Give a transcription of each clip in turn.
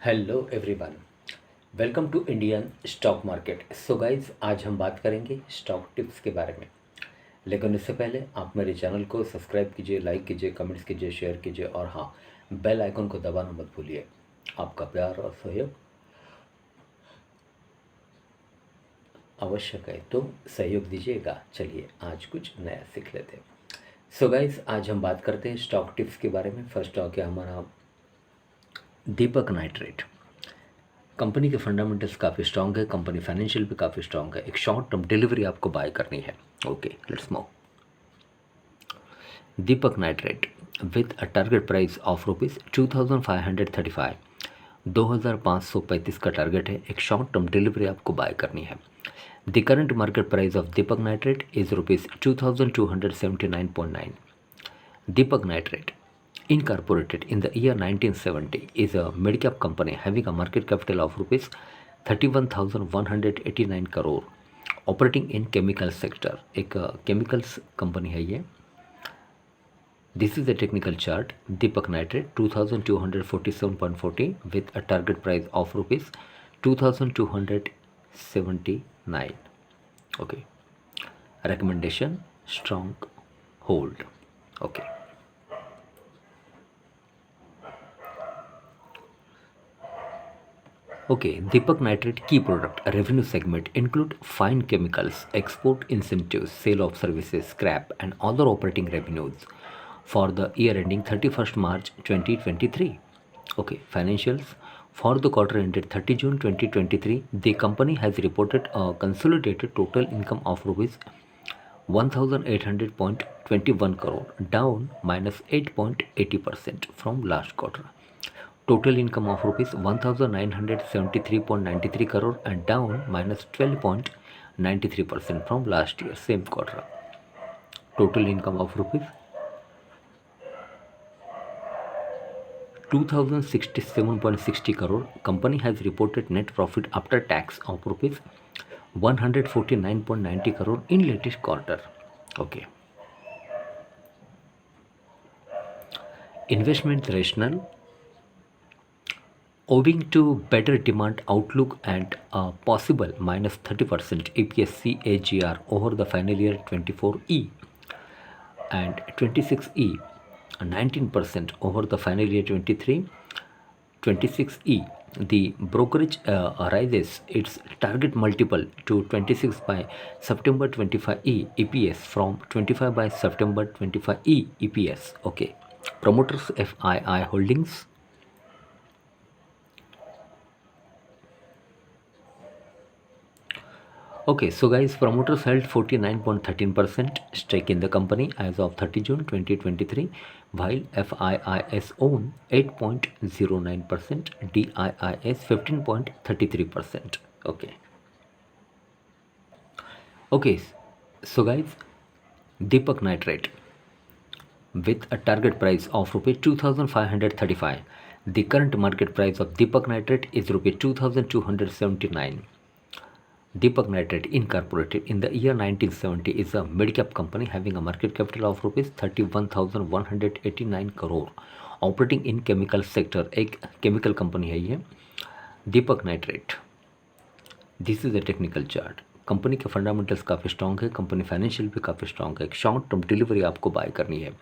Hello everyone, welcome to Indian stock market. So guys, आज हम बात करेंगे स्टॉक टिप्स के बारे में। लेकिन इससे पहले आप मेरे चैनल को सब्सक्राइब कीजिए, लाइक कीजिए, कमेंट्स कीजिए, शेयर कीजिए और हाँ, बेल आइकन को दबाना मत भूलिए। आपका प्यार और सहयोग आवश्यक है, तो सहयोग दीजिएगा। चलिए आज कुछ नया सीख लेते हैं। सो गाइज, आज हम बात करते हैं स्टॉक टिप्स के बारे में। फर्स्ट स्टॉक है हमारा दीपक नाइट्रेट। कंपनी के फंडामेंटल्स काफ़ी स्ट्रांग है, कंपनी फाइनेंशियल भी काफ़ी स्ट्रांग है। एक शॉर्ट टर्म डिलीवरी आपको बाय करनी है। Okay, let's move. Deepak nitrate with a target price of ₹2535, 2535 का टारगेट है। एक शॉर्ट टर्म डिलीवरी आपको बाय करनी है। The current market price of Deepak nitrate is ₹2279.9। Deepak Nitrite, incorporated in the year 1970, is a mid-cap company having a market capital of rupees 31,189 crore, operating in chemical sector. एक chemicals company है ये। This is the technical chart. Deepak Nitrite 2247.40 with a target price of rupees 2279. Okay. Recommendation: strong hold. Okay. Okay, Deepak Nitrite key product revenue segment include fine chemicals, export incentives, sale of services, scrap and other operating revenues for the year ending 31st March 2023. Okay, financials for the quarter ended 30 June 2023, the company has reported a consolidated total income of rupees 1,800.21 crore, down -8.80% from last quarter. Total income of rupees 1,973.93 crore and down -12.93% from last year same quarter. Total income of rupees 2,067.60 crore. Company has reported net profit after tax of rupees 149.90 crore in latest quarter. Okay. Investment rationale: owing to better demand outlook and a possible -30% EPS CAGR over the final year 24E and 26E, 19% over the final year 26E, the brokerage raises its target multiple to 26 by September 25E EPS from 25 by September 25E EPS. Okay. Promoters FII holdings: okay, so guys, promoters held 49.13% stake in the company as of 30 June 2023, while FIIs own 8.09%, DIIs 15.33%. Okay. Okay, so guys, Deepak Nitrite with a target price of rupees 2,535. The current market price of Deepak Nitrite is rupees 2,279. Deepak Nitrite, incorporated in the year 1970, is a mid-cap company having a market capital of rupees 31,189 crore, operating in chemical sector. एक chemical company है ये Deepak Nitrite. This is a technical chart. Company के fundamentals काफ़ी strong है, company financial भी काफ़ी strong है। एक शॉर्ट टर्म डिलीवरी आपको बाय करनी है।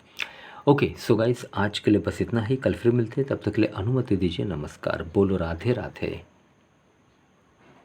ओके, सो गाइस, आज के लिए बस इतना ही। कल फिर मिलते हैं, तब तक के लिए अनुमति दीजिए। नमस्कार। बोलो राधे राधे।